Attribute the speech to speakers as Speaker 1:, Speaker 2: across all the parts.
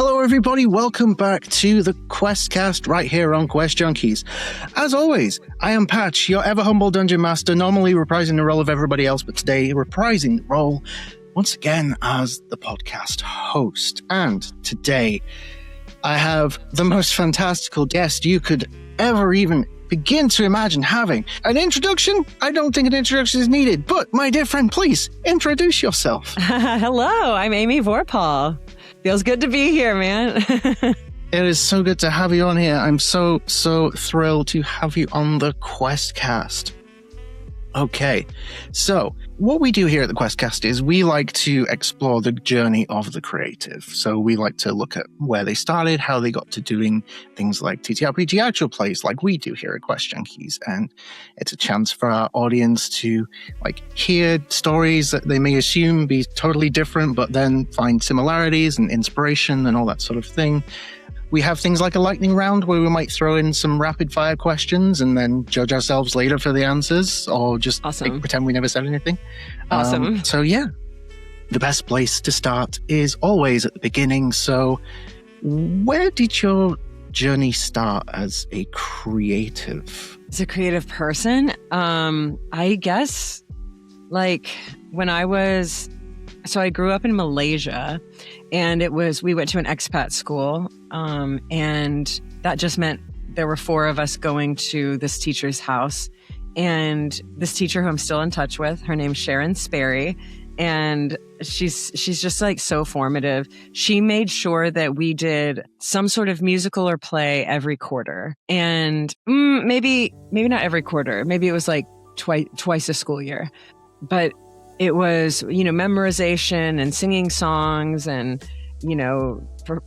Speaker 1: Hello, everybody. Welcome back to the QuestCast right here on Quest Junkies. As always, I am Patch, your ever humble dungeon master, normally reprising the role of everybody else, but today reprising the role once again as the podcast host. And today I have the most fantastical guest you could ever even begin to imagine having. An introduction? I don't think an introduction is needed, but my dear friend, please introduce yourself.
Speaker 2: Hello, I'm Amy Vorpahl. Feels good to be here, man.
Speaker 1: It is so good to have you on here. I'm so thrilled to have you on the QuestCast. Okay, so what we do here at the QuestCast is we like to explore the journey of the creative. So we like to look at where they started, how they got to doing things like TTRPG actual plays like we do here at Quest Junkies. And it's a chance for our audience to hear stories that they may assume be totally different, but then find similarities and inspiration and all that sort of thing. We have things like a lightning round where we might throw in some rapid fire questions and then judge ourselves later for the answers, or just pretend we never said anything.
Speaker 2: Awesome.
Speaker 1: So yeah, the best place to start is always at the beginning. So where did your journey start as a creative?
Speaker 2: As a creative person, I guess when I was... So I grew up in Malaysia, and we went to an expat school, and that just meant there were 4 of us going to this teacher's house. And this teacher who I'm still in touch with, her name's Sharon Sperry, and she's just so formative. She made sure that we did some sort of musical or play every quarter, and maybe not every quarter. Maybe it was twice a school year, but it was, memorization and singing songs and,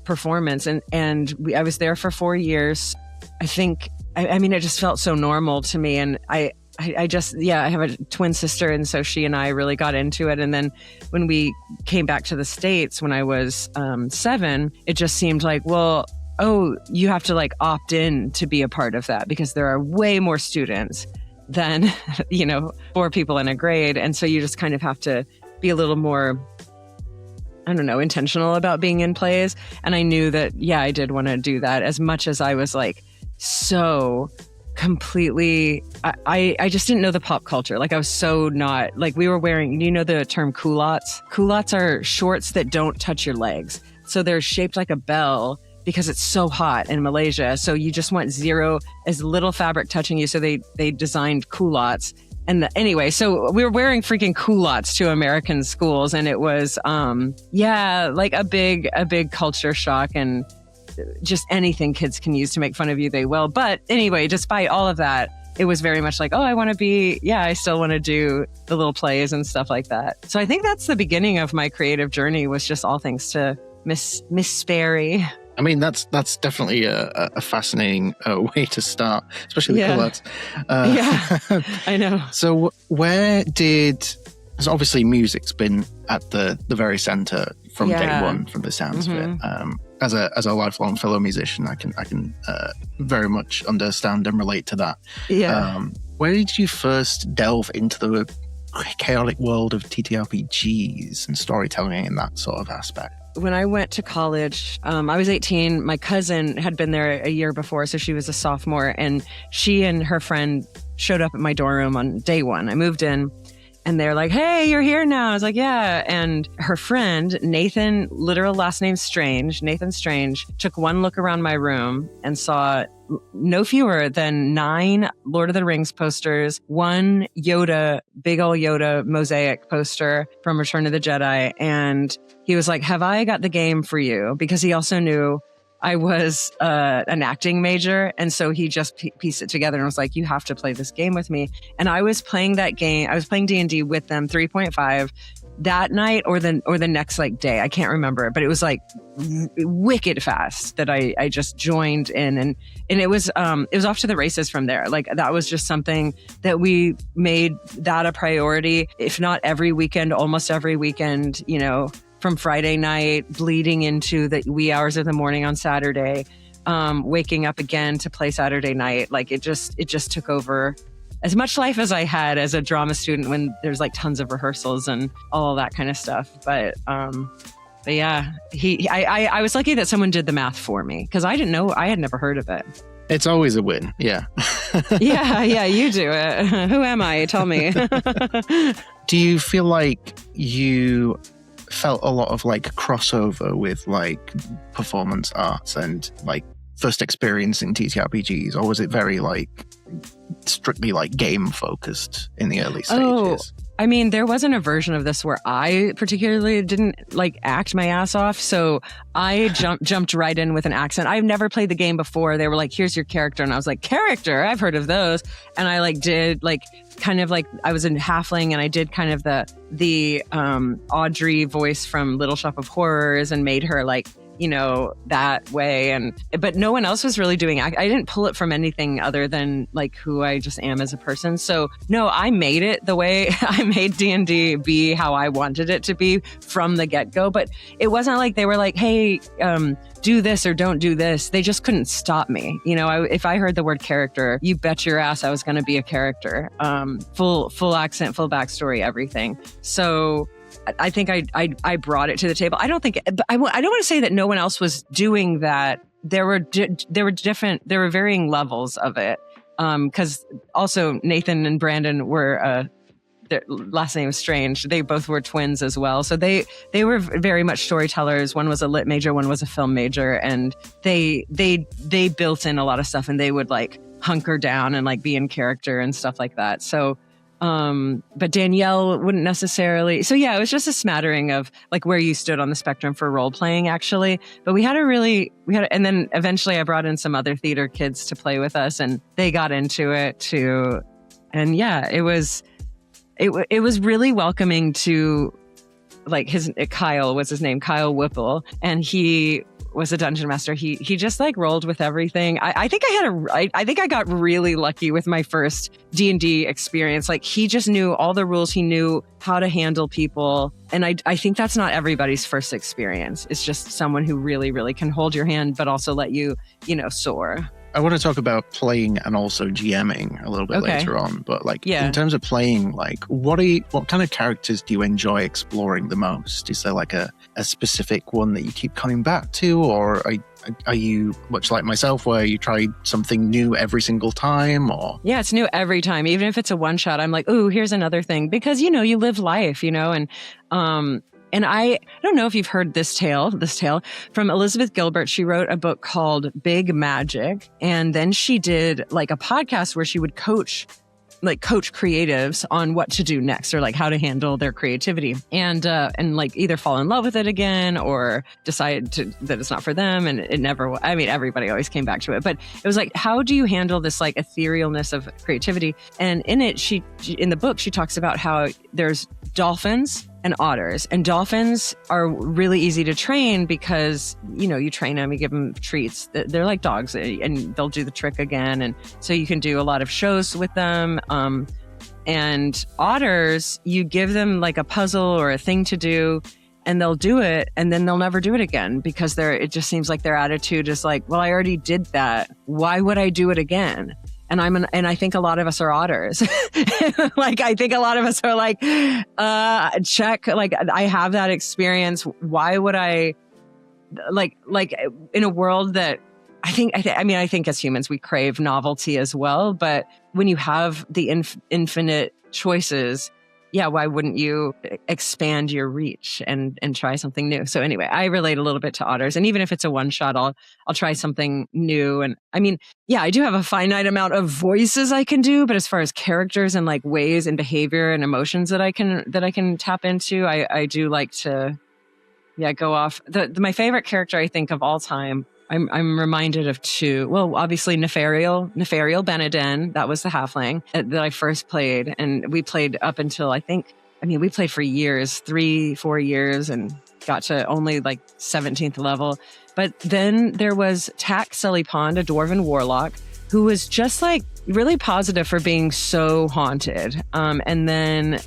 Speaker 2: performance. And I was there for 4 years. I think, it just felt so normal to me. And I have a twin sister. And so she and I really got into it. And then when we came back to the States, when I was 7, it just seemed you have to opt in to be a part of that, because there are way more students than 4 people in a grade. And so you just kind of have to be a little more, intentional about being in plays. And I knew that, I did want to do that, as much as I was so completely, I just didn't know the pop culture. I was so not, we were wearing, the term culottes? Culottes are shorts that don't touch your legs. So they're shaped like a bell, because it's so hot in Malaysia. So you just want as little fabric touching you. So they designed culottes. And anyway, so we were wearing freaking culottes to American schools. And it was, a big culture shock, and just anything kids can use to make fun of you, they will. But anyway, despite all of that, it was very much I still want to do the little plays and stuff like that. So I think that's the beginning of my creative journey, was just all thanks to Miss Sperry.
Speaker 1: That's definitely a fascinating way to start, especially the culottes.
Speaker 2: I know.
Speaker 1: So because obviously music's been at the very center from day one, from the sounds of it. As a lifelong fellow musician, I can very much understand and relate to that.
Speaker 2: Yeah.
Speaker 1: Where did you first delve into the chaotic world of TTRPGs and storytelling in that sort of aspect?
Speaker 2: When I went to college, I was 18. My cousin had been there a year before, so she was a sophomore, and she and her friend showed up at my dorm room on day 1. I moved in, and they're like, "Hey, you're here now." I was like, "Yeah." And her friend, Nathan, literal last name Strange, Nathan Strange, took one look around my room and saw no fewer than 9 Lord of the Rings posters, 1 Yoda, big ol' Yoda mosaic poster from Return of the Jedi. And he was like, "Have I got the game for you?" Because he also knew I was an acting major. And so he just pieced it together and was like, "You have to play this game with me." And I was playing that game. I was playing D&D with them, 3.5. That night or the next day, I can't remember, but it was wicked fast that I just joined in, and it was off to the races from there. That was just something that we made that a priority, if not every weekend, almost every weekend, from Friday night bleeding into the wee hours of the morning on Saturday, waking up again to play Saturday night. It just took over as much life as I had as a drama student, when there's tons of rehearsals and all that kind of stuff. But But yeah, I was lucky that someone did the math for me because I didn't know. I had never heard of it.
Speaker 1: It's always a win. Yeah.
Speaker 2: Yeah, you do it. Who am I? Tell me.
Speaker 1: Do you feel like you felt a lot of like crossover with like performance arts and like first experience in TTRPGs, or was it very like strictly like game focused in the early stages?
Speaker 2: I mean, there wasn't a version of this where I particularly didn't like act my ass off. So I jumped right in with an accent. I've never played the game before. They were like, here's your character. And I was like, character? I've heard of those. And I like did like kind of like I was in halfling and I did kind of the Audrey voice from Little Shop of Horrors and made her like, you know, that way. But no one else was really doing I didn't pull it from anything other than like who I just am as a person. So no, I made it the way I made D&D be how I wanted it to be from the get-go. But it wasn't like they were like, hey, do this or don't do this. They just couldn't stop me. You know, if I heard the word character, you bet your ass I was going to be a character. Full accent, full backstory, everything. So I think I brought it to the table. I don't want to say that no one else was doing that. There were varying levels of it. Because also Nathan and Brandon were their last name is strange. They both were twins as well. So they were very much storytellers. One was a lit major, one was a film major, and they built in a lot of stuff, and they would like hunker down and like be in character and stuff like that. So but Danielle wouldn't necessarily. So yeah, it was just a smattering of like where you stood on the spectrum for role playing actually. But and then eventually I brought in some other theater kids to play with us and they got into it too. And yeah, it was really welcoming to like Kyle was his name, Kyle Whipple. And he was a dungeon master. He just like rolled with everything. I think I got really lucky with my first D&D experience. Like he just knew all the rules. He knew how to handle people. And I think that's not everybody's first experience. It's just someone who really, really can hold your hand, but also let you, soar.
Speaker 1: I want to talk about playing and also GMing a little bit later on, but like in terms of playing, like what kind of characters do you enjoy exploring the most? Is there like a specific one that you keep coming back to, or are you much like myself where you try something new every single time? Or
Speaker 2: yeah, it's new every time. Even if it's a one shot, I'm like, ooh, here's another thing, because you live life, and I don't know if you've heard this tale from Elizabeth Gilbert. She wrote a book called Big Magic. And then she did like a podcast where she would coach creatives on what to do next or like how to handle their creativity and like either fall in love with it again or decide that it's not for them. And it never, I mean, everybody always came back to it, but it was like, how do you handle this like etherealness of creativity? And in it, in the book, she talks about how there's dolphins and otters, and dolphins are really easy to train because, you train them, you give them treats. They're like dogs and they'll do the trick again. And so you can do a lot of shows with them. And otters, you give them like a puzzle or a thing to do and they'll do it and then they'll never do it again because it just seems like their attitude is like, well, I already did that. Why would I do it again? And I think a lot of us are otters. Like, I think a lot of us are like, check, like I have that experience. Why would I like in a world that I think as humans, we crave novelty as well. But when you have the infinite choices, yeah, why wouldn't you expand your reach and try something new? So anyway, I relate a little bit to otters. And even if it's a one shot, I'll try something new. And I mean, yeah, I do have a finite amount of voices I can do, but as far as characters and like ways and behavior and emotions that I can tap into, I do like to, go off. My favorite character, I think, of all time, I'm reminded of two. Well, obviously Nefariel Beneden, that was the halfling that I first played. And we played up until we played for years, 3-4 years, and got to only like 17th level. But then there was Tak Sullypond, a dwarven warlock, who was just like really positive for being so haunted. And then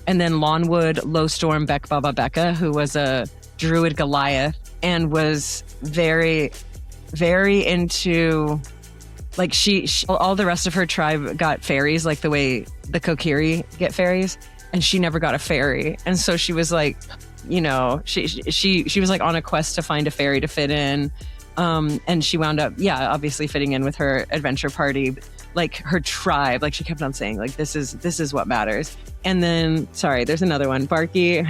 Speaker 2: Lawnwood Lowstorm Beck Baba Becca, who was a druid Goliath and was very, very into, like she all the rest of her tribe got fairies, like the way the Kokiri get fairies, and she never got a fairy. And so she was like, she was like on a quest to find a fairy to fit in. And she wound up, obviously fitting in with her adventure party, like her tribe. Like she kept on saying, like, this is what matters. And then, sorry, there's another one, Barky,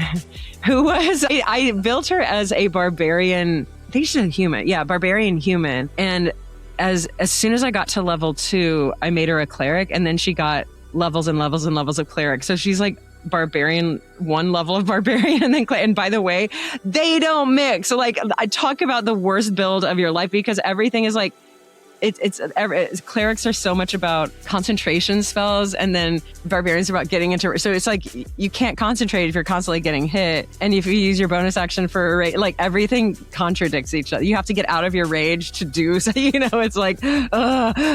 Speaker 2: who was, I built her as a barbarian. I think she's a human. Yeah, barbarian human. And as soon as I got to level 2, I made her a cleric, and then she got levels and levels and levels of cleric. So she's like barbarian, 1 level of barbarian, and then and by the way, they don't mix. So like, I talk about the worst build of your life, because everything is like, it's clerics are so much about concentration spells, and then barbarians are about getting into, so it's like you can't concentrate if you're constantly getting hit, and if you use your bonus action for a rage, like everything contradicts each other. You have to get out of your rage to do so, it's like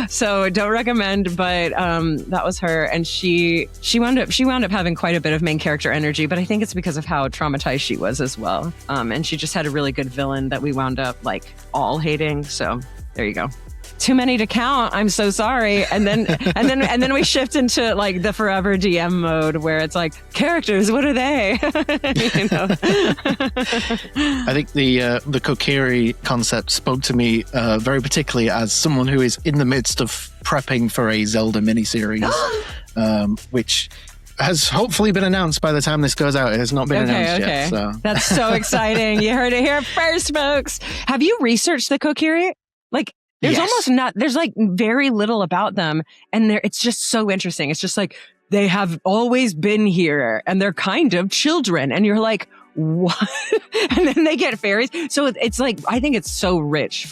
Speaker 2: so don't recommend. But that was her, and she wound up having quite a bit of main character energy, but I think it's because of how traumatized she was as well, and she just had a really good villain that we wound up like all hating. So there you go. Too many to count. I'm so sorry. And then we shift into like the forever DM mode, where it's like, characters, what are they?
Speaker 1: I think the Kokiri concept spoke to me very particularly as someone who is in the midst of prepping for a Zelda miniseries, which has hopefully been announced by the time this goes out. It has not been announced yet. So.
Speaker 2: That's so exciting. You heard it here first, folks. Have you researched the Kokiri? Like, there's almost not, there's like very little about them, and it's just so interesting. It's just like, they have always been here and they're kind of children, and you're like, what? And then they get fairies. So it's like, I think it's so rich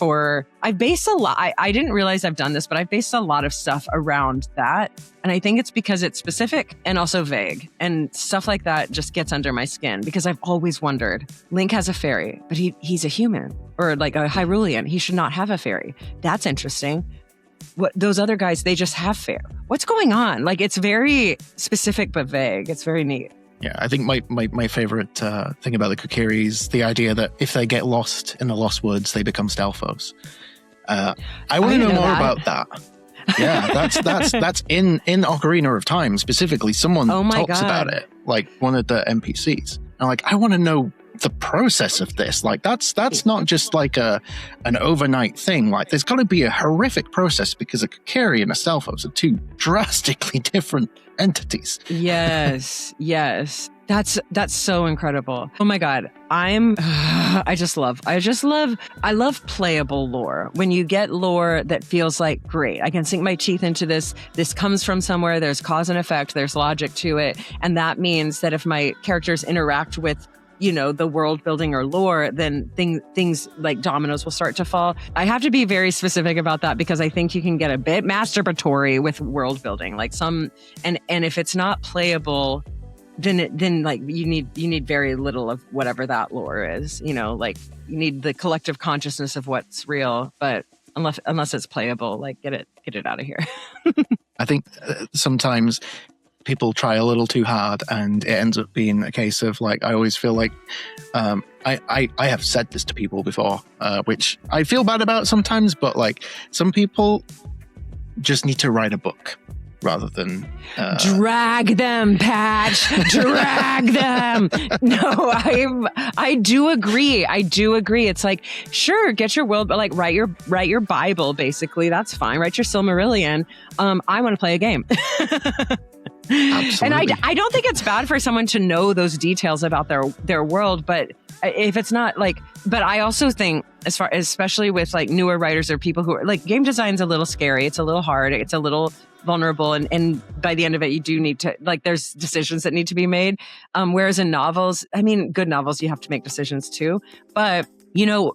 Speaker 2: I've based a lot, I didn't realize I've done this, but I've based a lot of stuff around that. And I think it's because it's specific and also vague, and stuff like that just gets under my skin, because I've always wondered, Link has a fairy, but he's a human, or like a Hyrulean. He should not have a fairy. That's interesting. What those other guys, they just have fair. What's going on? Like, it's very specific but vague. It's very neat.
Speaker 1: Yeah, I think my favorite thing about the Kokiri is the idea that if they get lost in the Lost Woods, they become Stelphos. I want to know more about that. Yeah, that's in Ocarina of Time specifically. Someone talks about it, like one of the NPCs. And like, I want to know the process of this. Like, that's not just like an overnight thing. Like, there's got to be a horrific process, because a Kokiri and a Stelphos are 2 drastically different entities.
Speaker 2: Yes. That's so incredible. Oh my God. I love playable lore. When you get lore that feels like, great, I can sink my teeth into this. This comes from somewhere. There's cause and effect. There's logic to it. And that means that if my characters interact with, the world building or lore, then things like dominoes will start to fall. I have to be very specific about that, because I think you can get a bit masturbatory with world building, like and if it's not playable, then like you need very little of whatever that lore is. Like, you need the collective consciousness of what's real, but unless it's playable, like get it out of here.
Speaker 1: I think sometimes people try a little too hard, and it ends up being a case of like, I always feel like I have said this to people before, which I feel bad about sometimes, but like, some people just need to write a book rather than
Speaker 2: drag them, Patch. Drag them. No, I do agree. It's like, sure, get your world, but like, write your Bible, basically. That's fine. Write your Silmarillion. I want to play a game.
Speaker 1: Absolutely.
Speaker 2: And I don't think it's bad for someone to know those details about their world, but if it's not like, but I also think, especially with like newer writers or people who are like, game design's a little scary. It's a little hard. It's a little vulnerable. And by the end of it, you do need to, like, there's decisions that need to be made. Whereas in novels, I mean, good novels, you have to make decisions too. But you know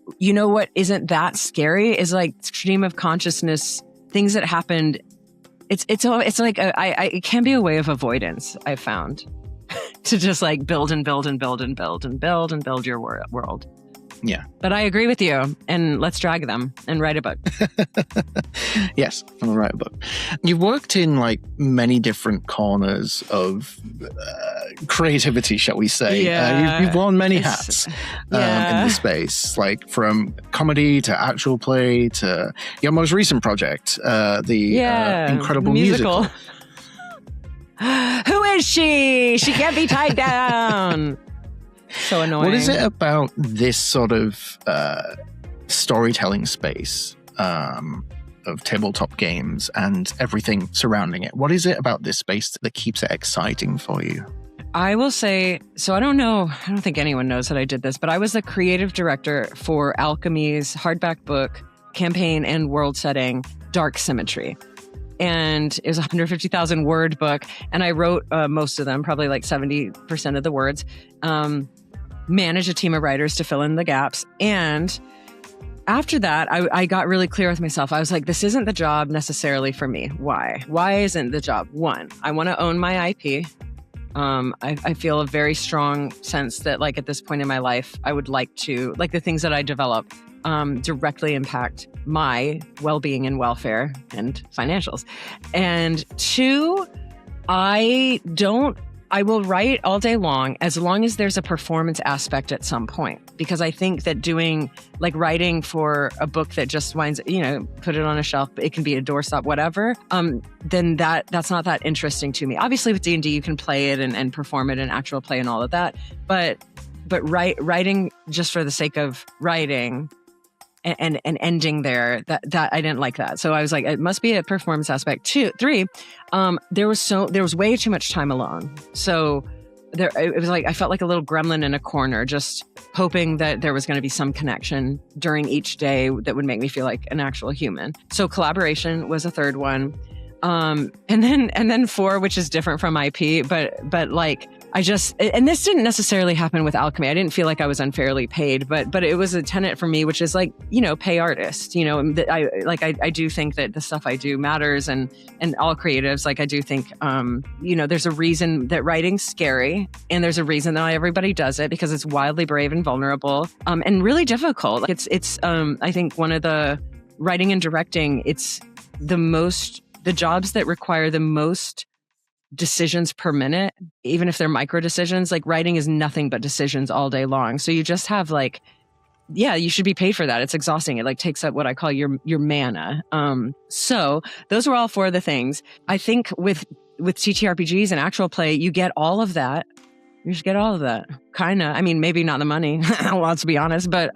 Speaker 2: what isn't that scary is like stream of consciousness, things that happened. It's like it can be a way of avoidance, I've found, to just like build and build and build and build and build and build your world.
Speaker 1: Yeah.
Speaker 2: But I agree with you, and let's drag them and write a book.
Speaker 1: Yes, I'll write a book. You've worked in like many different corners of creativity, shall we say.
Speaker 2: Yeah.
Speaker 1: You've worn many hats in the space, like from comedy to actual play to your most recent project, the incredible musical.
Speaker 2: Who is she? She can't be tied down. So annoying.
Speaker 1: What is it about this sort of storytelling space of tabletop games and everything surrounding it? What is it about this space that keeps it exciting for you?
Speaker 2: I will say, so I don't know, I don't think anyone knows that I did this, but I was the creative director for Alchemy's hardback book, campaign and world setting, Dark Symmetry. And it was a 150,000 word book. And I wrote most of them, probably like 70% of the words, managed a team of writers to fill in the gaps. And after that, I got really clear with myself. I was like, this isn't the job necessarily for me. Why? Why isn't the job? One, I want to own my IP. I feel a very strong sense that like at this point in my life, I would like to, like the things that I develop directly impact my well-being and welfare and financials. And two, I will write all day long as there's a performance aspect at some point. Because I think that doing like writing for a book that just winds, put it on a shelf, it can be a doorstop, whatever, then that's not that interesting to me. Obviously with D&D, you can play it and perform it in actual play and all of that. But writing just for the sake of writing and ending there, that I didn't like that. So I was like, it must be a performance aspect. 2, 3, there was way too much time alone. So it was like I felt like a little gremlin in a corner, just hoping that there was going to be some connection during each day that would make me feel like an actual human. So collaboration was a third one, and then 4, which is different from IP, but like and this didn't necessarily happen with Alchemy. I didn't feel like I was unfairly paid, but it was a tenet for me, which is like, pay artists, I do think that the stuff I do matters and all creatives, like I do think, there's a reason that writing's scary and there's a reason that not everybody does it because it's wildly brave and vulnerable, and really difficult. It's I think one of the writing and directing, it's the jobs that require the most decisions per minute, even if they're micro decisions. Like writing is nothing but decisions all day long. So you just have like, you should be paid for that. It's exhausting. It like takes up what I call your mana. So those were all 4 of the things. I think with TTRPGs and actual play, you get all of that. You just get all of that. Kind of. I mean, maybe not the money. Well, to be honest, but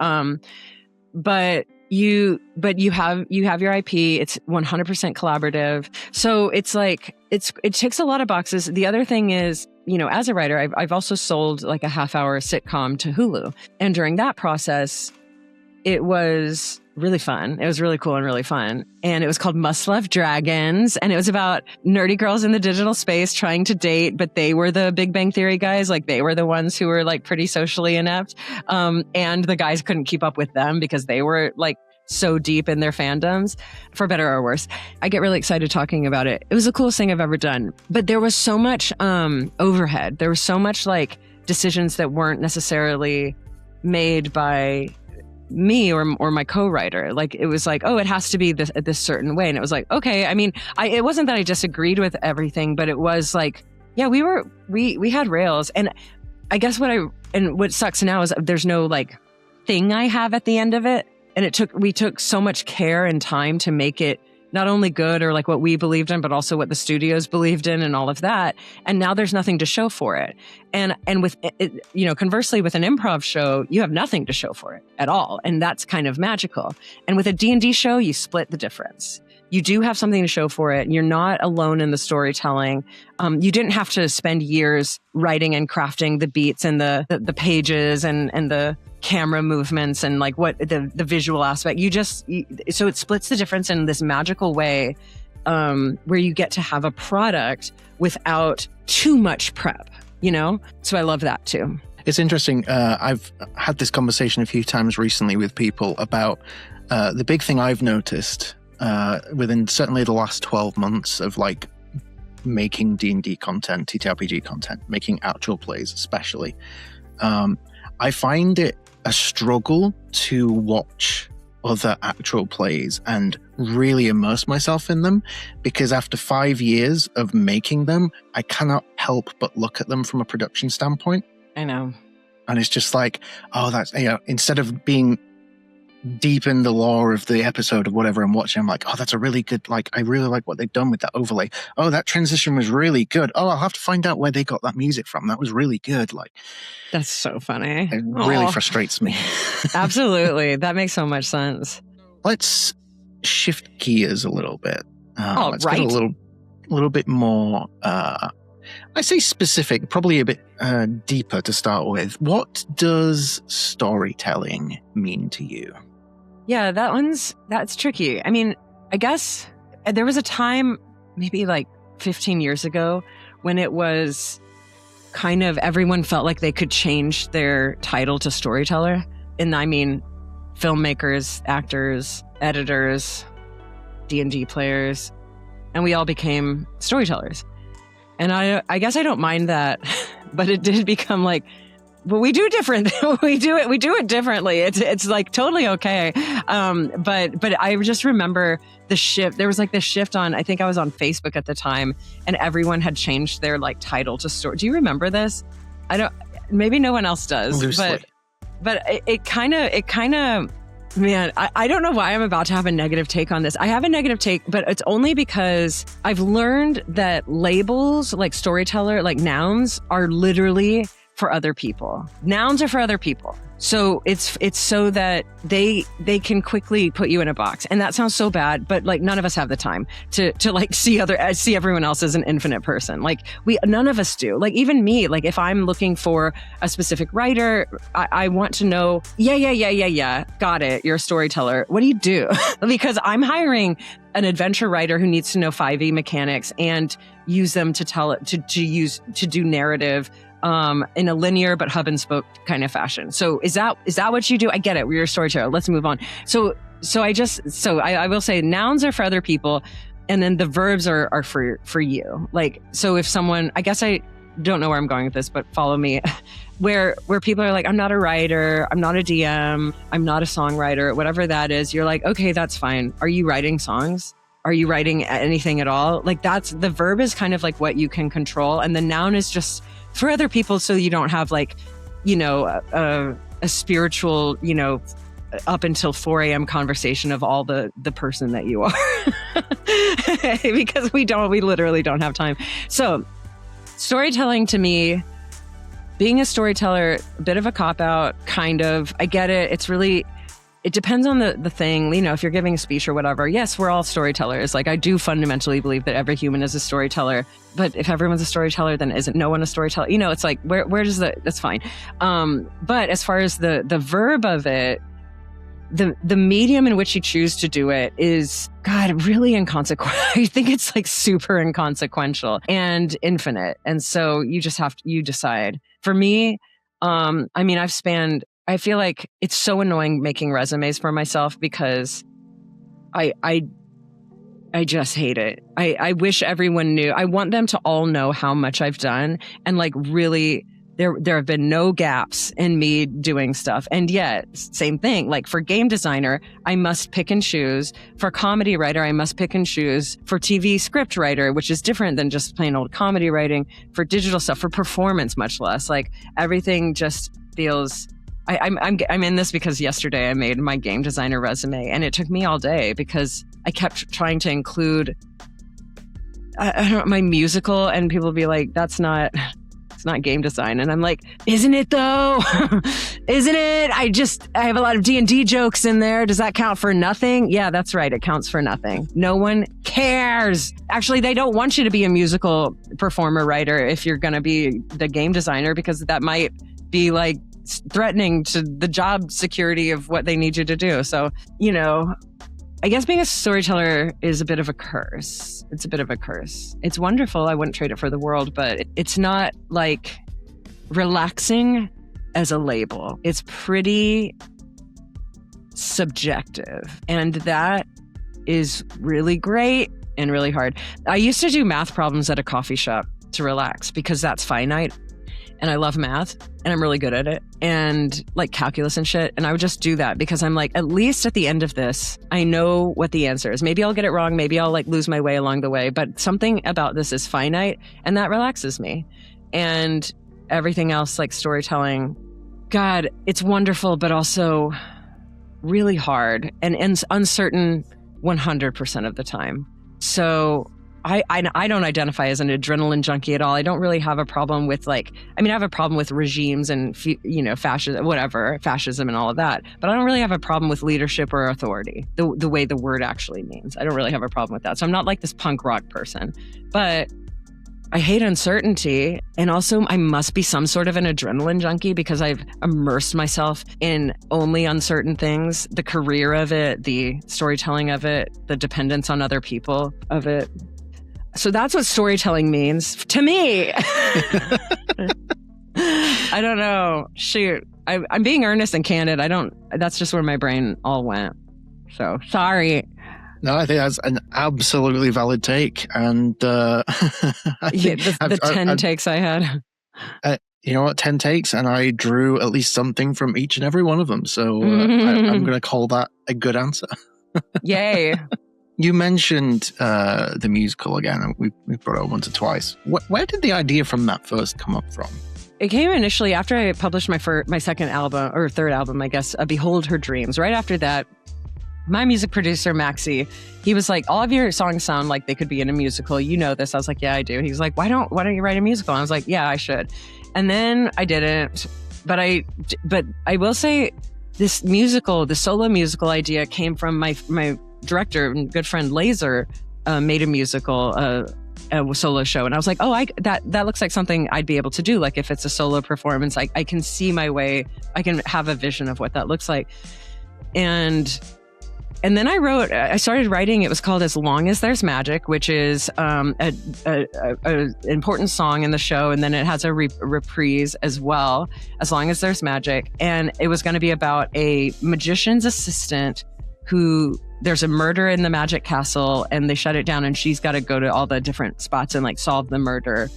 Speaker 2: you have your IP. It's 100% collaborative. So it's like, it ticks a lot of boxes. The other thing is, as a writer, I've also sold like a half-hour sitcom to Hulu. And during that process, it was really fun. It was really cool and really fun. And it was called Must Love Dragons. And it was about nerdy girls in the digital space trying to date, but they were the Big Bang Theory guys. Like they were the ones who were like pretty socially inept. And the guys couldn't keep up with them because they were like so deep in their fandoms, for better or worse. I get really excited talking about it. It was the coolest thing I've ever done. But there was so much overhead. There was so much like decisions that weren't necessarily made by me or my co-writer. Like it was like, oh, it has to be this certain way. And it was like, okay. I mean, it wasn't that I disagreed with everything, but it was like, yeah, we had rails. And I guess what sucks now is there's no like thing I have at the end of it. And we took so much care and time to make it not only good or like what we believed in, but also what the studios believed in and all of that. And now there's nothing to show for it. And with it, conversely, with an improv show, you have nothing to show for it at all. And that's kind of magical. And with a D&D show, you split the difference. You do have something to show for it. You're not alone in the storytelling. You didn't have to spend years writing and crafting the beats and the pages and the camera movements and like what the visual aspect. So it splits the difference in this magical way, where you get to have a product without too much prep, So I love that too.
Speaker 1: It's interesting. I've had this conversation a few times recently with people about the big thing I've noticed within certainly the last 12 months of like making D&D content, TTRPG content, making actual plays especially. I find it a struggle to watch other actual plays and really immerse myself in them, because after 5 years of making them, I cannot help but look at them from a production standpoint.
Speaker 2: I know.
Speaker 1: And it's just like, oh, that's, instead of being deep in the lore of the episode of whatever I'm watching. I'm like, oh, that's a really good, like, I really like what they've done with that overlay. Oh, that transition was really good. Oh, I'll have to find out where they got that music from. That was really good. Like,
Speaker 2: that's so funny.
Speaker 1: It really frustrates me.
Speaker 2: Absolutely. That makes so much sense.
Speaker 1: Let's shift gears a little bit. Let's
Speaker 2: right.
Speaker 1: get a little bit more, I say specific, probably a bit deeper to start with. What does storytelling mean to you?
Speaker 2: Yeah, that's tricky. I mean, I guess there was a time, maybe like 15 years ago, when it was kind of everyone felt like they could change their title to storyteller. And I mean, filmmakers, actors, editors, D&D players, and we all became storytellers. And I guess I don't mind that, but it did become like, well, we do different. we do it differently. It's like totally okay. But I just remember the shift. There was like this shift on, I think I was on Facebook at the time, and everyone had changed their like title to story. Do you remember this? I don't, maybe no one else does,
Speaker 1: Loosely.
Speaker 2: but it kind of, man, I don't know why I'm about to have a negative take on this. I have a negative take, but it's only because I've learned that labels like storyteller, like nouns, are literally for other people. Nouns are for other people. So it's so that they can quickly put you in a box. And that sounds so bad, but like none of us have the time to like see everyone else as an infinite person. Like none of us do. Like even me, like if I'm looking for a specific writer, I want to know, yeah. Got it. You're a storyteller. What do you do? Because I'm hiring an adventure writer who needs to know 5e mechanics and use them to tell it, to do narrative in a linear but hub and spoke kind of fashion. So is that what you do? I get it. We're a storyteller. Let's move on. So I will say nouns are for other people, and then the verbs are for you. Like, so if someone, I guess I don't know where I'm going with this, but follow me, where people are like, I'm not a writer, I'm not a DM, I'm not a songwriter, whatever that is, you're like, okay, that's fine. Are you writing songs? Are you writing anything at all? Like the verb is kind of like what you can control, and the noun is just for other people, so you don't have like, a spiritual, up until 4 a.m. conversation of all the person that you are. Because we literally don't have time. So storytelling to me, being a storyteller, a bit of a cop-out, kind of. I get it. It depends on the thing. If you're giving a speech or whatever, yes, we're all storytellers. Like, I do fundamentally believe that every human is a storyteller. But if everyone's a storyteller, then isn't no one a storyteller? It's like, where does that's fine. But as far as the verb of it, the medium in which you choose to do it is, God, really inconsequential. I think it's like super inconsequential and infinite. And so you just you decide. For me, I feel like it's so annoying making resumes for myself because I just hate it. I wish everyone knew. I want them to all know how much I've done, and like really there have been no gaps in me doing stuff. And yet, same thing, like for game designer, I must pick and choose. For comedy writer, I must pick and choose. For TV script writer, which is different than just plain old comedy writing. For digital stuff, for performance, much less. Like everything just feels... I'm in this because yesterday I made my game designer resume, and it took me all day because I kept trying to include my musical, and people would be like, it's not game design. And I'm like, isn't it though? Isn't it? I have a lot of D&D jokes in there. Does that count for nothing? Yeah, that's right. It counts for nothing. No one cares. Actually, they don't want you to be a musical performer writer if you're going to be the game designer, because that might be like threatening to the job security of what they need you to do. So, I guess being a storyteller is a bit of a curse. It's a bit of a curse. It's wonderful. I wouldn't trade it for the world, but it's not like relaxing as a label. It's pretty subjective. And that is really great and really hard. I used to do math problems at a coffee shop to relax because that's finite. And I love math, and I'm really good at it, and like calculus and shit. And I would just do that because I'm like, at least at the end of this, I know what the answer is. Maybe I'll get it wrong. Maybe I'll like lose my way along the way. But something about this is finite, and that relaxes me. And everything else, like storytelling, God, it's wonderful, but also really hard and uncertain 100% of the time. So I don't identify as an adrenaline junkie at all. I don't really have a problem with I have a problem with regimes and, fascism, whatever, fascism and all of that. But I don't really have a problem with leadership or authority, the way the word actually means. I don't really have a problem with that. So I'm not like this punk rock person. But I hate uncertainty. And also I must be some sort of an adrenaline junkie because I've immersed myself in only uncertain things, the career of it, the storytelling of it, the dependence on other people of it. So that's what storytelling means to me. I don't know. Shoot. I'm being earnest and candid. That's just where my brain all went. So sorry.
Speaker 1: No, I think that's an absolutely valid take. And
Speaker 2: the 10 takes I had.
Speaker 1: You know what? 10 takes, and I drew at least something from each and every one of them. So I'm going to call that a good answer.
Speaker 2: Yay.
Speaker 1: You mentioned the musical again, and we've brought it up once or twice. Where did the idea from that first come up from?
Speaker 2: It came initially after I published my second album, or third album, I guess, Behold Her Dreams. Right after that, my music producer, Maxie, he was like, all of your songs sound like they could be in a musical. You know this. I was like, yeah, I do. He was like, why don't you write a musical? And I was like, yeah, I should. And then I didn't. But I will say this musical, the solo musical idea came from my director and good friend Laser made a musical, a solo show. And I was like, that looks like something I'd be able to do. Like if it's a solo performance, I can see my way. I can have a vision of what that looks like. And then I started writing. It was called As Long As There's Magic, which is an important song in the show. And then it has a reprise as well, As Long As There's Magic. And it was going to be about a magician's assistant who there's a murder in the magic castle and they shut it down and she's got to go to all the different spots and solve the murder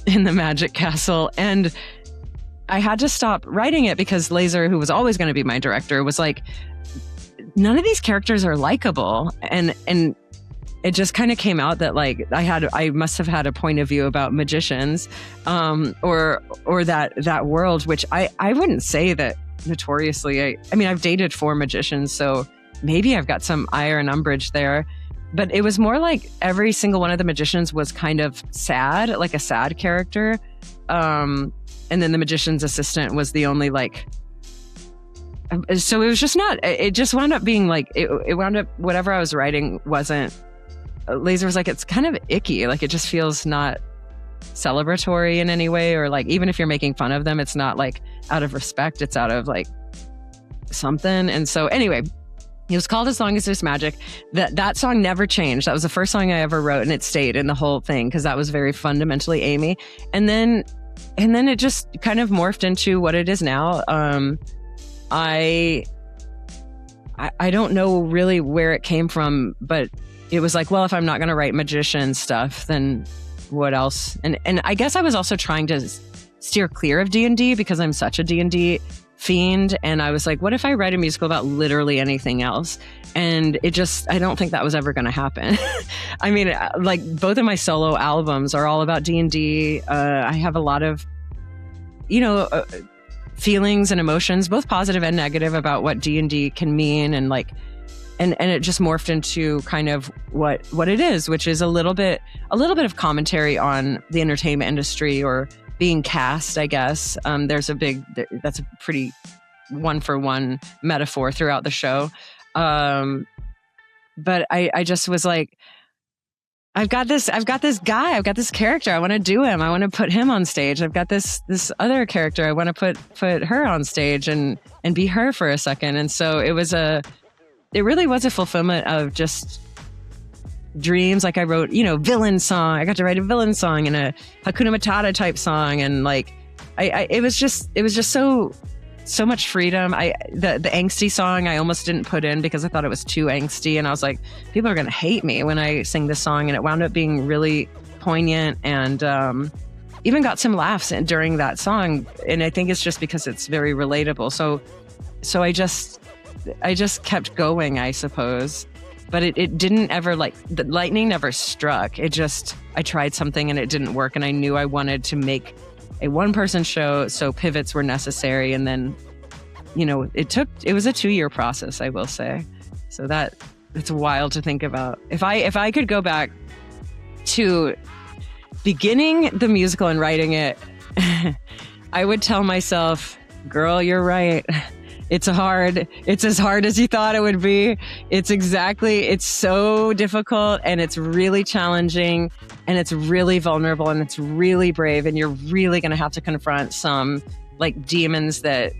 Speaker 2: in the magic castle. And I had to stop writing it because Laser, who was always going to be my director, was like, none of these characters are likable. And it just kind of came out that I must have had a point of view about magicians, or that world, which I wouldn't say that notoriously. I mean, I've dated 4 magicians, so maybe I've got some ire and umbrage there. But it was more like every single one of the magicians was kind of sad, like a sad character. And then the magician's assistant was the only so it was just not, it just wound up being it wound up, whatever I was writing wasn't, Laser was like, it's kind of icky. It just feels not celebratory in any way, or even if you're making fun of them, it's not out of respect, it's out of something. And so anyway, it was called As Long As There's Magic. That song never changed. That was the first song I ever wrote, and it stayed in the whole thing because that was very fundamentally Amy. And then it just kind of morphed into what it is now. I don't know really where it came from, but it was if I'm not going to write magician stuff, then what else? And I guess I was also trying to steer clear of D&D because I'm such a D&D fiend. And I was like, what if I write a musical about literally anything else? And I don't think that was ever going to happen. I mean, both of my solo albums are all about D&D. I have a lot of, feelings and emotions, both positive and negative, about what D&D can mean. And it just morphed into kind of what it is, which is a little bit of commentary on the entertainment industry, or being cast, I guess. That's a pretty one-for-one metaphor throughout the show. But I just was like, I've got this guy, I've got this character, I want to do him, I want to put him on stage. I've got this other character, I want to put her on stage and be her for a second. And so it really was a fulfillment of just dreams. I wrote, villain song. I got to write a villain song and a Hakuna Matata type song. And it was just so much freedom. The angsty song I almost didn't put in because I thought it was too angsty. And I was like, people are going to hate me when I sing this song. And it wound up being really poignant and even got some laughs during that song. And I think it's just because it's very relatable. So I just kept going, I suppose. But it didn't ever, the lightning never struck. I tried something and it didn't work. And I knew I wanted to make a one-person show, so pivots were necessary. And then it was a 2-year process, I will say. So it's wild to think about. If I could go back to beginning the musical and writing it, I would tell myself, girl, you're right. It's as hard as you thought it would be. It's so difficult, and it's really challenging, and it's really vulnerable, and it's really brave, and you're really going to have to confront some like demons that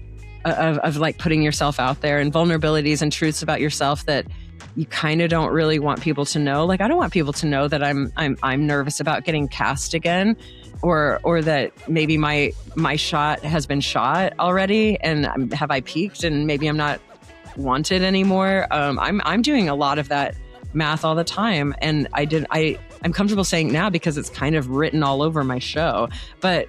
Speaker 2: of like putting yourself out there, and vulnerabilities and truths about yourself that you kind of don't really want people to know. Like, I don't want people to know that I'm nervous about getting cast again, or that maybe my shot has been shot already, and have I peaked and maybe I'm not wanted anymore. I'm doing a lot of that math all the time, and I'm comfortable saying now because it's kind of written all over my show. But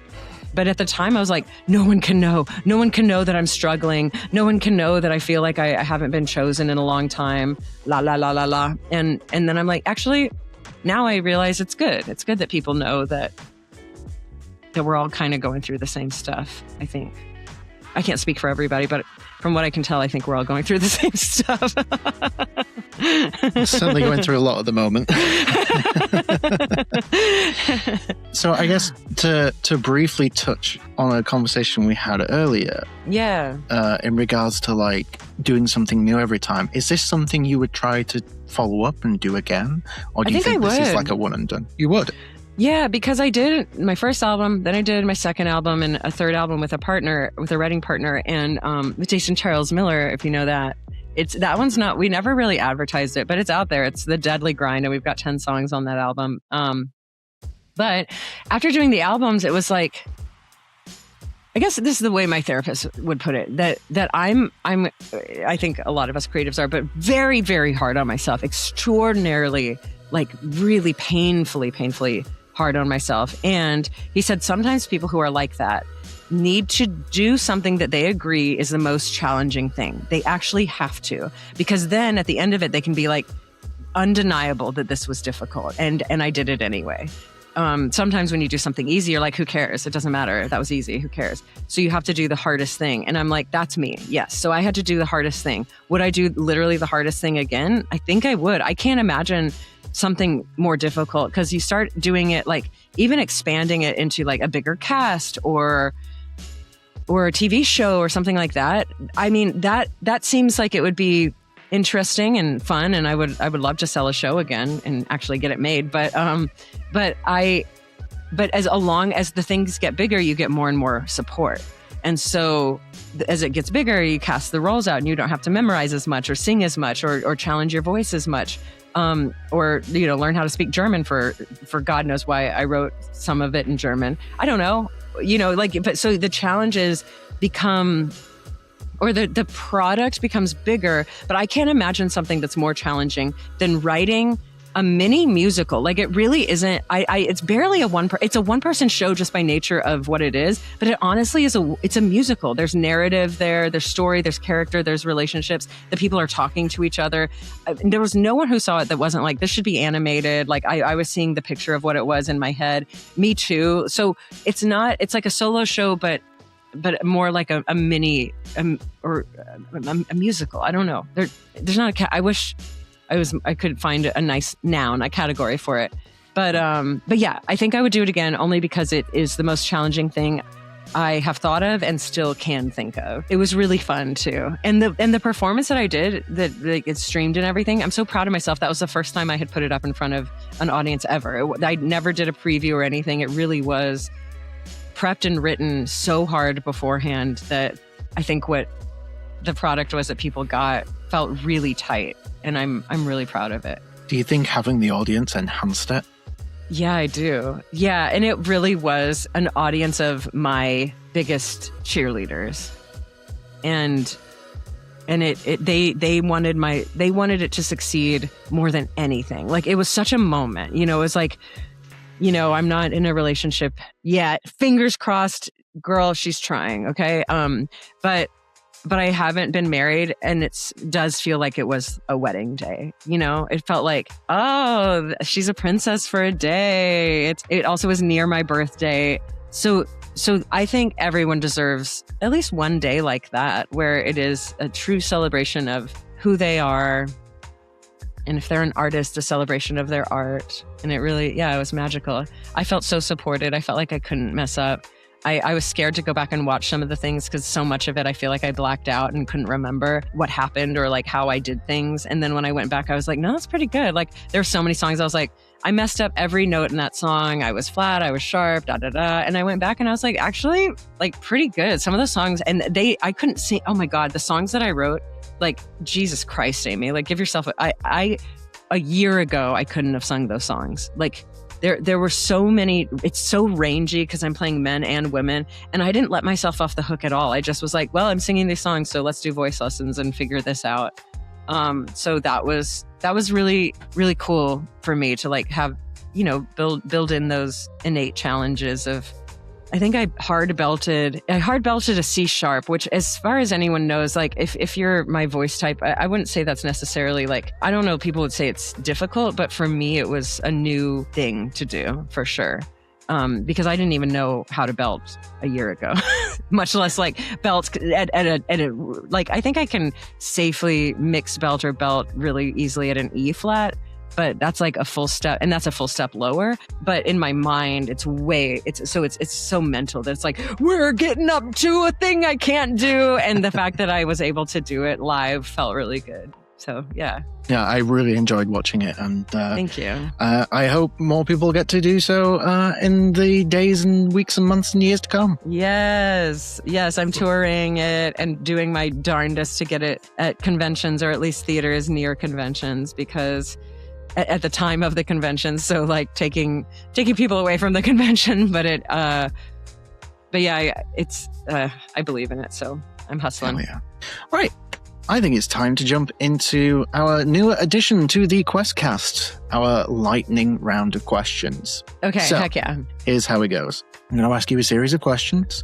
Speaker 2: at the time I was like, no one can know that I'm struggling. No one can know that I feel like I haven't been chosen in a long time. La la la la la. And then I'm like, actually, now I realize it's good. It's good that people know that we're all kind of going through the same stuff, I think. I can't speak for everybody, but from what I can tell, I think we're all going through the same stuff.
Speaker 1: I'm certainly going through a lot at the moment. So I guess to briefly touch on a conversation we had earlier.
Speaker 2: Yeah.
Speaker 1: In regards to like doing something new every time, is this something you would try to follow up and do again? Or do you think this is like a one and done? You would?
Speaker 2: Yeah, because I did my first album, then I did my second album, and a third album with a writing partner, and with Jason Charles Miller, if you know that. That one's not, we never really advertised it, but it's out there. It's The Deadly Grind, and we've got 10 songs on that album. But after doing the albums, it was like, I guess this is the way my therapist would put it, that I think a lot of us creatives are, but very, very hard on myself, extraordinarily, like really painfully hard on myself. And he said sometimes people who are like that need to do something that they agree is the most challenging thing. They actually have to, because then at the end of it, they can be like undeniable that this was difficult. And I did it anyway. Sometimes when you do something easy, you're like, who cares? It doesn't matter. That was easy. Who cares? So you have to do the hardest thing. And I'm like, that's me. Yes. So I had to do the hardest thing. Would I do literally the hardest thing again? I think I would. I can't imagine something more difficult, because you start doing it, like even expanding it into like a bigger cast or a TV show or something like that. I mean, that seems like it would be interesting and fun, and I would love to sell a show again and actually get it made. But as long as the things get bigger, you get more and more support. And so as it gets bigger, you cast the roles out, and you don't have to memorize as much or sing as much or challenge your voice as much. Or learn how to speak German for God knows why I wrote some of it in German. I don't know, but so the challenges become, or the product becomes bigger. But I can't imagine something that's more challenging than writing a mini musical. Like, it really isn't. It's barely it's a one-person show just by nature of what it is. But it honestly it's a musical. There's narrative there. There's story. There's character. There's relationships. The people are talking to each other. There was no one who saw it that wasn't like, this should be animated. Like, I was seeing the picture of what it was in my head. Me too. So it's like a solo show, but more like a mini or a musical. I don't know. There's not I wish I could find a nice noun, a category for it. But yeah, I think I would do it again, only because it is the most challenging thing I have thought of and still can think of. It was really fun too. And the performance that I did, that it's streamed and everything, I'm so proud of myself. That was the first time I had put it up in front of an audience ever. I never did a preview or anything. It really was prepped and written so hard beforehand that I think what the product was that people got felt really tight. And I'm really proud of it.
Speaker 1: Do you think having the audience enhanced it?
Speaker 2: Yeah, I do. Yeah, and it really was an audience of my biggest cheerleaders, and they wanted it to succeed more than anything. Like, it was such a moment. It was like, I'm not in a relationship yet. Fingers crossed, girl. She's trying. Okay, but I haven't been married, and it does feel like it was a wedding day. It felt like, oh, she's a princess for a day. It also was near my birthday. So So I think everyone deserves at least one day like that, where it is a true celebration of who they are. And if they're an artist, a celebration of their art. And it really, it was magical. I felt so supported. I felt like I couldn't mess up. I was scared to go back and watch some of the things because so much of it, I feel like I blacked out and couldn't remember what happened or like how I did things. And then when I went back, I was like, no, that's pretty good. Like there were so many songs I was like, I messed up every note in that song. I was flat, I was sharp, da da da. And I went back and I was like, actually, like pretty good. Some of the songs, and I couldn't sing. Oh my God, the songs that I wrote, like Jesus Christ, Amy, like give yourself a year ago, I couldn't have sung those songs. Like there were so many, it's so rangy because I'm playing men and women, and I didn't let myself off the hook at all. I just was like, well, I'm singing these songs, so let's do voice lessons and figure this out. So that was really, really cool for me to like have, build in those innate challenges of, I think I hard belted a C sharp, which as far as anyone knows, like if you're my voice type, I wouldn't say that's necessarily like, I don't know, people would say it's difficult, but for me, it was a new thing to do for sure. Because I didn't even know how to belt a year ago, much less like belt like I think I can safely mix belt or belt really easily at an E flat. But that's like a full step, and that's a full step lower. But in my mind, it's so mental that it's like, we're getting up to a thing I can't do. And the fact that I was able to do it live felt really good. So, yeah.
Speaker 1: Yeah, I really enjoyed watching it. And
Speaker 2: thank you.
Speaker 1: I hope more people get to do so in the days and weeks and months and years to come.
Speaker 2: Yes, I'm touring it and doing my darndest to get it at conventions, or at least theaters near conventions, because at the time of the convention, so like taking people away from the convention, but it's I believe in it, so I'm hustling.
Speaker 1: Oh, yeah. All right, I think it's time to jump into our newer addition to the QuestCast, our lightning round of questions.
Speaker 2: Okay,
Speaker 1: so,
Speaker 2: heck yeah.
Speaker 1: Here's how it goes. I'm going to ask you a series of questions.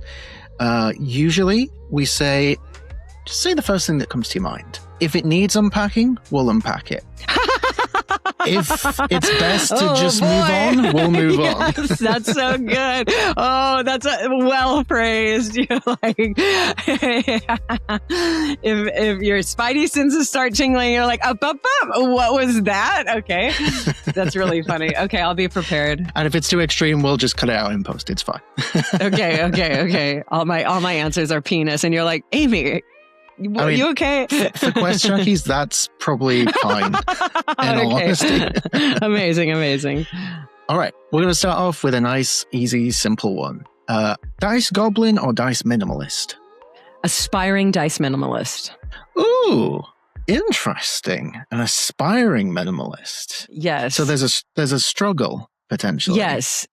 Speaker 1: Usually we just say the first thing that comes to your mind. If it needs unpacking, we'll unpack it. If it's best to just move on, we'll move on.
Speaker 2: That's so good. Oh, that's well phrased. You're like, if your spidey senses start tingling, you're like, up. What was that? Okay, that's really funny. Okay, I'll be prepared.
Speaker 1: And if it's too extreme, we'll just cut it out in post. It's fine. Okay.
Speaker 2: All my answers are penis, and you're like, Amy. Are you okay?
Speaker 1: For Quest Junkies, that's probably fine. In all honesty.
Speaker 2: Amazing.
Speaker 1: All right, we're going to start off with a nice, easy, simple one. Dice Goblin or Dice Minimalist?
Speaker 2: Aspiring Dice Minimalist.
Speaker 1: Ooh, interesting. An aspiring minimalist.
Speaker 2: Yes.
Speaker 1: So there's a struggle potentially.
Speaker 2: Yes.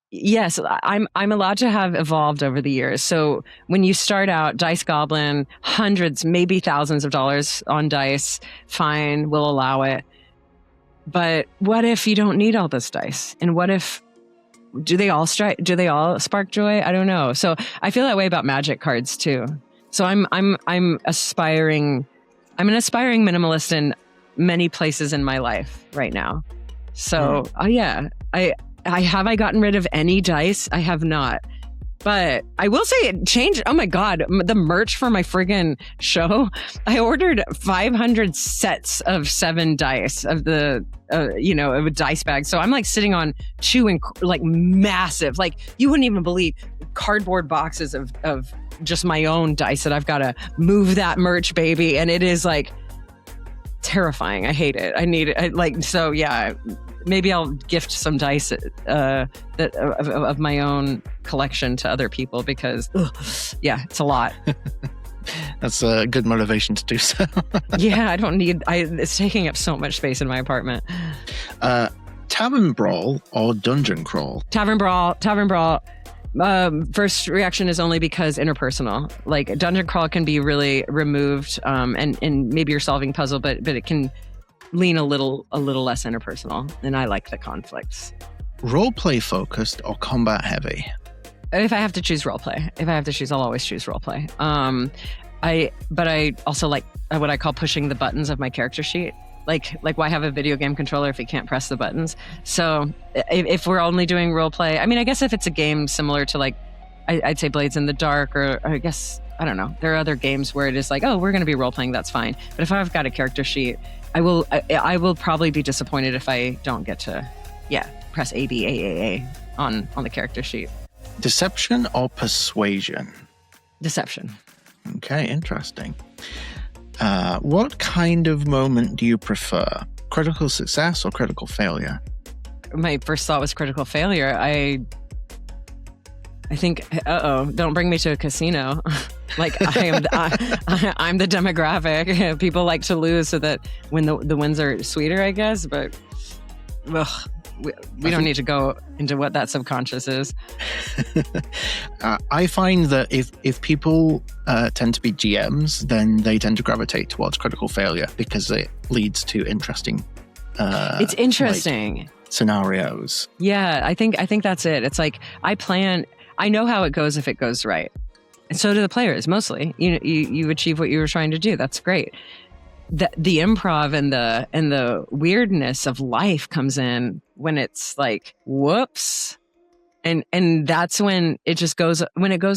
Speaker 2: I'm allowed to have evolved over the years. So when you start out, Dice Goblin, hundreds, maybe thousands of dollars on dice, fine, we'll allow it. But what if you don't need all this dice? And what if, do they all spark joy? I don't know. So I feel that way about Magic cards too. So I'm an aspiring minimalist in many places in my life right now. So I gotten rid of any dice? I have not. But I will say it changed. Oh my God. The merch for my friggin' show. I ordered 500 sets of 7 dice of the, of a dice bag. So I'm like sitting on 2 like massive, like you wouldn't even believe, cardboard boxes of just my own dice that I've got to move that merch, baby. And it is like terrifying. I hate it. I need it. So yeah. Maybe I'll gift some dice of my own collection to other people because, it's a lot.
Speaker 1: That's a good motivation to do so.
Speaker 2: Yeah, I don't need. It's taking up so much space in my apartment.
Speaker 1: Tavern Brawl or Dungeon Crawl?
Speaker 2: Tavern Brawl. First reaction is only because interpersonal. Like Dungeon Crawl can be really removed, and maybe you're solving puzzle, but it can lean a little less interpersonal, and I like the conflicts.
Speaker 1: Roleplay focused or combat heavy?
Speaker 2: If I have to choose roleplay, I'll always choose roleplay. But I also like what I call pushing the buttons of my character sheet. Like why have a video game controller if you can't press the buttons? So if we're only doing roleplay, I mean, I guess if it's a game similar to like I'd say Blades in the Dark, or I guess, I don't know. There are other games where it is like, oh, we're going to be role playing. That's fine. But if I've got a character sheet, I will probably be disappointed if I don't get to, press ABAAA on the character sheet.
Speaker 1: Deception or persuasion?
Speaker 2: Deception.
Speaker 1: Okay, interesting. What kind of moment do you prefer? Critical success or critical failure?
Speaker 2: My first thought was critical failure. I think, don't bring me to a casino. Like I'm the demographic. People like to lose so that when the wins are sweeter, I guess. But we don't need to go into what that subconscious is.
Speaker 1: I find that if people tend to be GMs, then they tend to gravitate towards critical failure because it leads to interesting.
Speaker 2: It's interesting
Speaker 1: scenarios.
Speaker 2: Yeah, I think that's it. It's like I know how it goes if it goes right, and so do the players. Mostly, you achieve what you were trying to do. That's great. The improv and the weirdness of life comes in when it's like, whoops. And that's when it just goes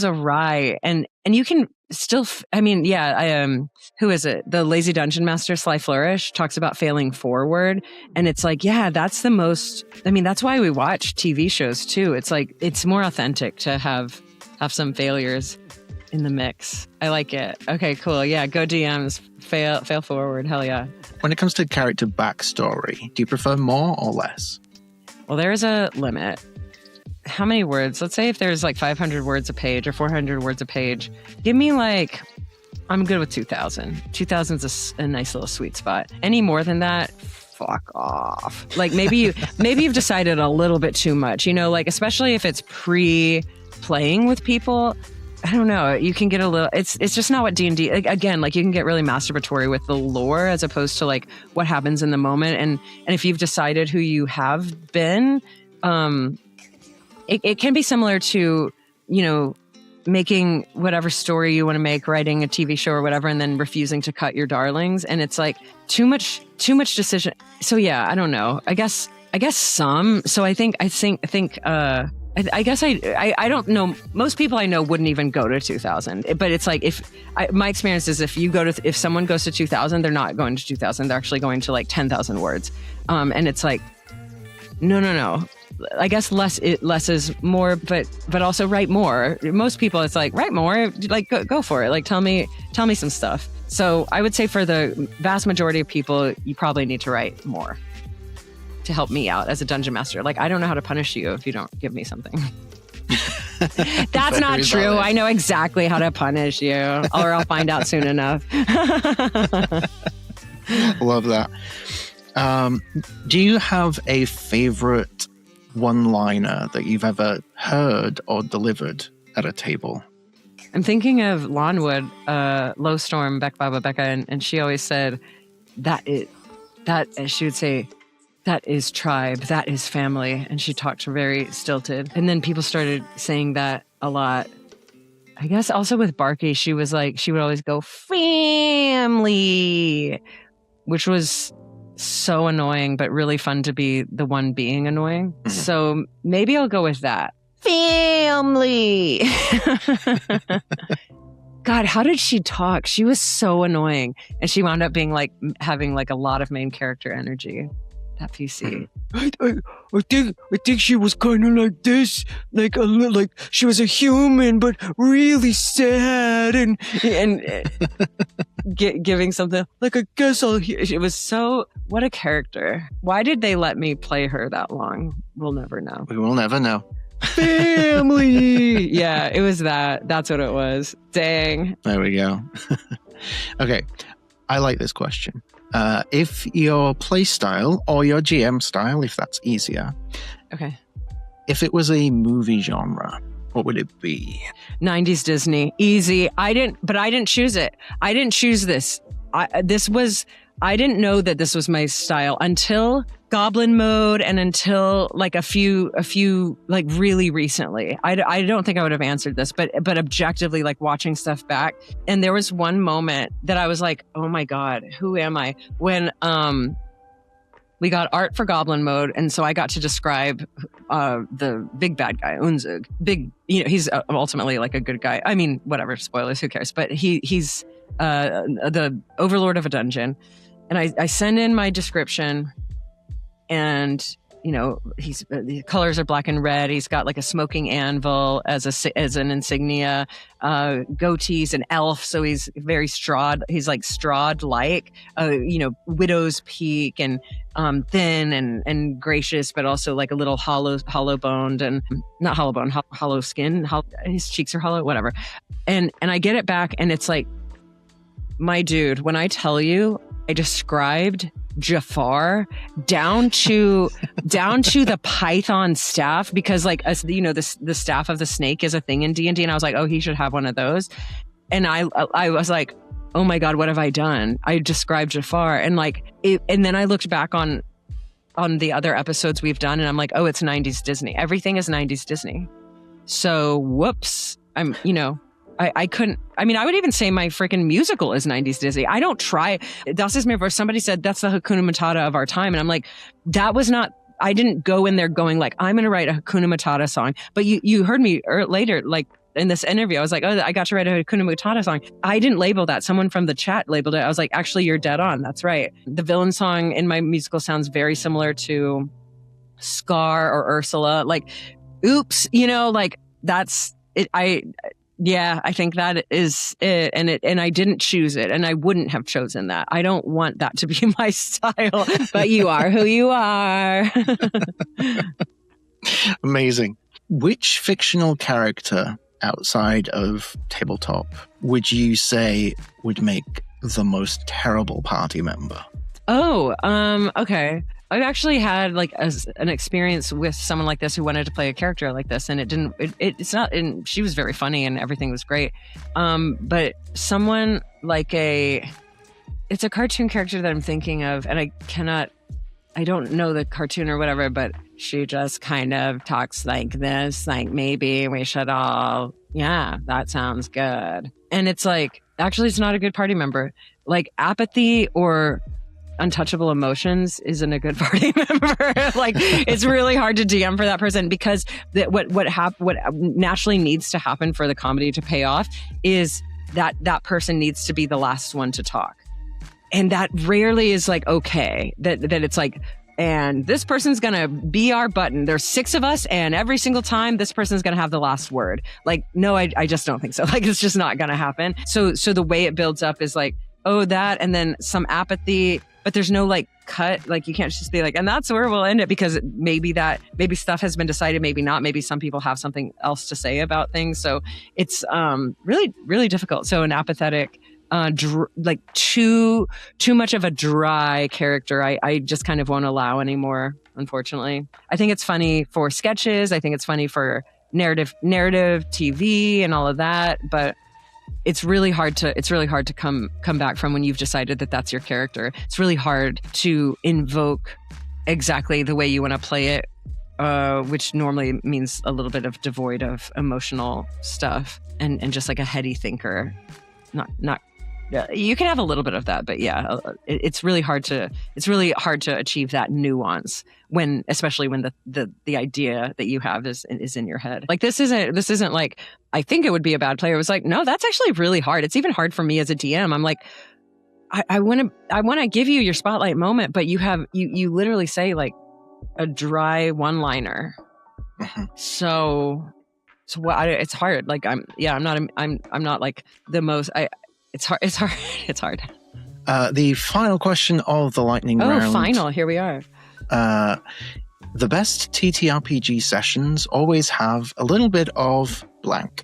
Speaker 2: awry, and you can still, who is it? The Lazy Dungeon Master, Sly Flourish, talks about failing forward. And it's like, that's the most, that's why we watch TV shows too. It's like, it's more authentic to have some failures in the mix. I like it. Okay, cool. Yeah, go DMs. Fail forward. Hell yeah.
Speaker 1: When it comes to character backstory, do you prefer more or less?
Speaker 2: Well, there is a limit. How many words? Let's say if there's like 500 words a page or 400 words a page, give me I'm good with 2,000. 2,000's a nice little sweet spot. Any more than that, fuck off. Like maybe you've decided a little bit too much, like especially if it's pre-playing with people. I don't know. You can get a little. It's just not what D&D. Again, you can get really masturbatory with the lore as opposed to what happens in the moment. And if you've decided who you have been, it can be similar to making whatever story you want to make, writing a TV show or whatever, and then refusing to cut your darlings. And it's like too much decision. So yeah, I don't know. I guess some. So I guess I don't know. Most people I know wouldn't even go to 2,000. But it's like my experience is if someone goes to 2,000, they're not going to 2,000. They're actually going to 10,000 words. And it's like, no. I guess less is more, but also write more. Most people, it's like write more. Go for it. Tell me some stuff. So I would say for the vast majority of people, you probably need to write more to help me out as a dungeon master. I don't know how to punish you if you don't give me something. That's not true. Valid. I know exactly how to punish you, or I'll find out soon enough.
Speaker 1: Love that. Do you have a favorite one-liner that you've ever heard or delivered at a table?
Speaker 2: I'm thinking of Lawnwood, Low Storm, Beck Baba Becca, and she always said she would say, that is tribe, that is family. And she talked very stilted. And then people started saying that a lot. I guess also with Barky, she was she would always go, family, which was so annoying, but really fun to be the one being annoying. Mm-hmm. So maybe I'll go with that. Family. God, how did she talk? She was so annoying. And she wound up being having a lot of main character energy. That PC.
Speaker 3: I think she was kind of like this, she was a human, but really sad and
Speaker 2: giving something
Speaker 3: I guess I'll hear.
Speaker 2: It was so, what a character. Why did they let me play her that long? We'll never know.
Speaker 1: We will never know.
Speaker 3: Family.
Speaker 2: Yeah, it was that. That's what it was. Dang.
Speaker 1: There we go. Okay. I like this question. If your play style or your GM style, if that's easier.
Speaker 2: Okay.
Speaker 1: If it was a movie genre, what would it be?
Speaker 2: 90s Disney. Easy. I didn't choose it. I didn't choose this. I didn't know that this was my style until Goblin Mode and until a few really recently. I don't think I would have answered this, but objectively watching stuff back. And there was one moment that I was like, oh my God, who am I? When we got art for Goblin mode, and so I got to describe the big bad guy, Unzug. Big, he's ultimately like a good guy. I mean, whatever, spoilers, who cares? But he's the overlord of a dungeon, and I send in my description, and he's the colors are black and red. He's got like a smoking anvil as an insignia, goatee's an elf, so he's very Strahd. He's like Strahd-like, widow's peak, and thin and gracious, but also like a little hollow boned, and not hollow bone, hollow skin. His cheeks are hollow, whatever. And I get it back, and it's like, my dude, when I tell you, I described Jafar down to the python staff, because like the staff of the snake is a thing in D&D, and I was like, oh, he should have one of those. And I was like, oh my god, what have I done? I described Jafar, and like and then I looked back on the other episodes we've done, and I'm like, oh, it's 90s Disney. Everything is 90s Disney. So whoops. I couldn't. I mean, I would even say my freaking musical is 90s Disney. I don't try. Das ist mir wurscht. Somebody said that's the Hakuna Matata of our time. And I'm like, that was not, I didn't go in there going like, I'm going to write a Hakuna Matata song. But you heard me later, like in this interview, I was like, oh, I got to write a Hakuna Matata song. I didn't label that. Someone from the chat labeled it. I was like, actually, you're dead on. That's right. The villain song in my musical sounds very similar to Scar or Ursula. Like, oops, like that's it. I think that is it. And I didn't choose it, and I wouldn't have chosen that. I don't want that to be my style, but you are who you are.
Speaker 1: Amazing. Which fictional character outside of tabletop would you say would make the most terrible party member? Oh,
Speaker 2: okay. I've actually had like an experience with someone like this who wanted to play a character like this, and it's not, and she was very funny and everything was great. But someone like it's a cartoon character that I'm thinking of, and I don't know the cartoon or whatever, but she just kind of talks like this, like maybe we should all, yeah, that sounds good. And it's like, actually, it's not a good party member. Like apathy or untouchable emotions isn't a good party member. Like it's really hard to DM for that person, because what naturally needs to happen for the comedy to pay off is that person needs to be the last one to talk. And that rarely is like, okay, that it's like, and this person's going to be our button. There's 6 of us, and every single time this person's going to have the last word. Like, no, I just don't think so. Like, it's just not going to happen. So the way it builds up is like, oh, that, and then some apathy, but there's no like cut. Like you can't just be like, and that's where we'll end it, because maybe stuff has been decided, maybe not. Maybe some people have something else to say about things. So it's really, really difficult. So an apathetic, like too much of a dry character, I just kind of won't allow anymore, unfortunately. I think it's funny for sketches. I think it's funny for narrative TV and all of that, but it's really hard to come back from when you've decided that that's your character. It's really hard to invoke exactly the way you want to play it, which normally means a little bit of devoid of emotional stuff and just like a heady thinker. Not. You can have a little bit of that, but yeah, it's really hard to achieve that nuance especially when the idea that you have is in your head. Like this isn't like, I think it would be a bad player. It was like, no, that's actually really hard. It's even hard for me as a DM. I'm like, I want to give you your spotlight moment, but you literally say like a dry one-liner. So it's hard. Like I'm not like the most. It's hard.
Speaker 1: The final question of the lightning round.
Speaker 2: Oh, final. Here we are.
Speaker 1: The best TTRPG sessions always have a little bit of blank.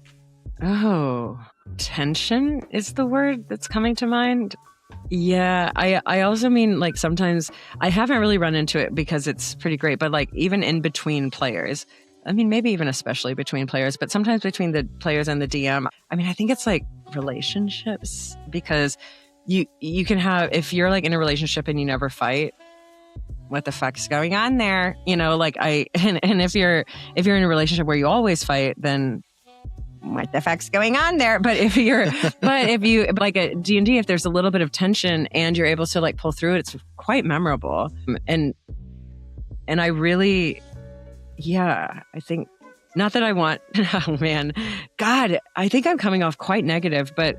Speaker 2: Oh, tension is the word that's coming to mind. Yeah, I also mean like sometimes I haven't really run into it because it's pretty great, but like even in between players, I mean, maybe even especially between players, but sometimes between the players and the DM, I mean, I think it's like relationships, because you can have, if you're like in a relationship and you never fight, what the fuck's going on there? Like and if you're in a relationship where you always fight, then what the fuck's going on there? But if you like a D&D, if there's a little bit of tension and you're able to like pull through it, it's quite memorable. And I really, I think, not that I want, oh man, God, I think I'm coming off quite negative, but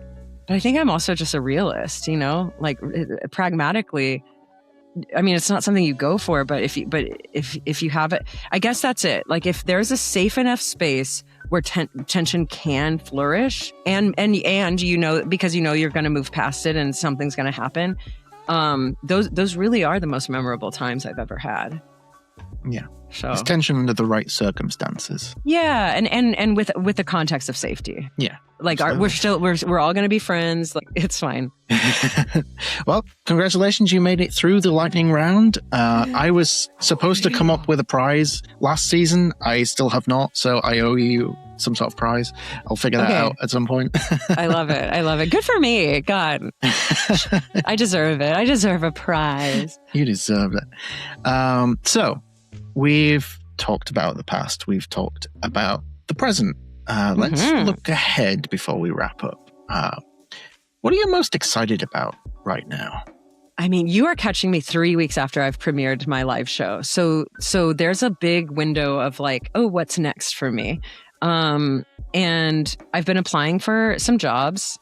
Speaker 2: I think I'm also just a realist, like pragmatically. I mean, it's not something you go for, but if you have it, I guess that's it. Like if there's a safe enough space where tension can flourish and because you're going to move past it and something's going to happen. Those really are the most memorable times I've ever had.
Speaker 1: Yeah.
Speaker 2: So
Speaker 1: it's tension under the right circumstances.
Speaker 2: Yeah. And with the context of safety.
Speaker 1: Yeah.
Speaker 2: Like we're all going to be friends. Like it's fine.
Speaker 1: Well, congratulations. You made it through the lightning round. I was supposed to come up with a prize last season. I still have not. So I owe you some sort of prize. I'll figure that out at some point.
Speaker 2: I love it. Good for me. God, I deserve it. I deserve a prize.
Speaker 1: You deserve it. So we've talked about the past. We've talked about the present. Let's look ahead before we wrap up. What are you most excited about right now?
Speaker 2: I mean, you are catching me 3 weeks after I've premiered my live show. So there's a big window of like, oh, what's next for me? And I've been applying for some jobs.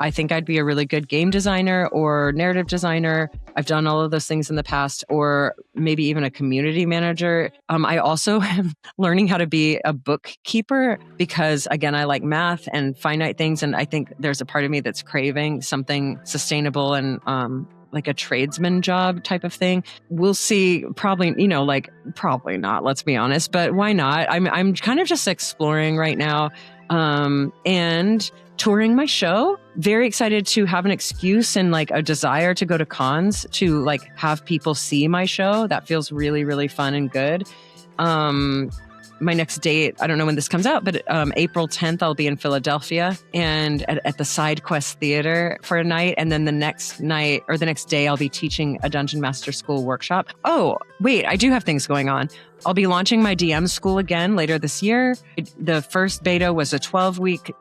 Speaker 2: I think I'd be a really good game designer or narrative designer. I've done all of those things in the past, or maybe even a community manager. I also am learning how to be a bookkeeper because, again, I like math and finite things. And I think there's a part of me that's craving something sustainable and like a tradesman job type of thing. We'll see. Probably, probably not, let's be honest. But why not? I'm kind of just exploring right now and touring my show. Very excited to have an excuse and like a desire to go to cons to like have people see my show. That feels really, really fun and good. My next date, I don't know when this comes out, but April 10th, I'll be in Philadelphia and at the Side Quest Theater for a night. And then the next night or the next day, I'll be teaching a Dungeon Master School workshop. Oh, wait, I do have things going on. I'll be launching my DM school again later this year. The first beta was a 12-week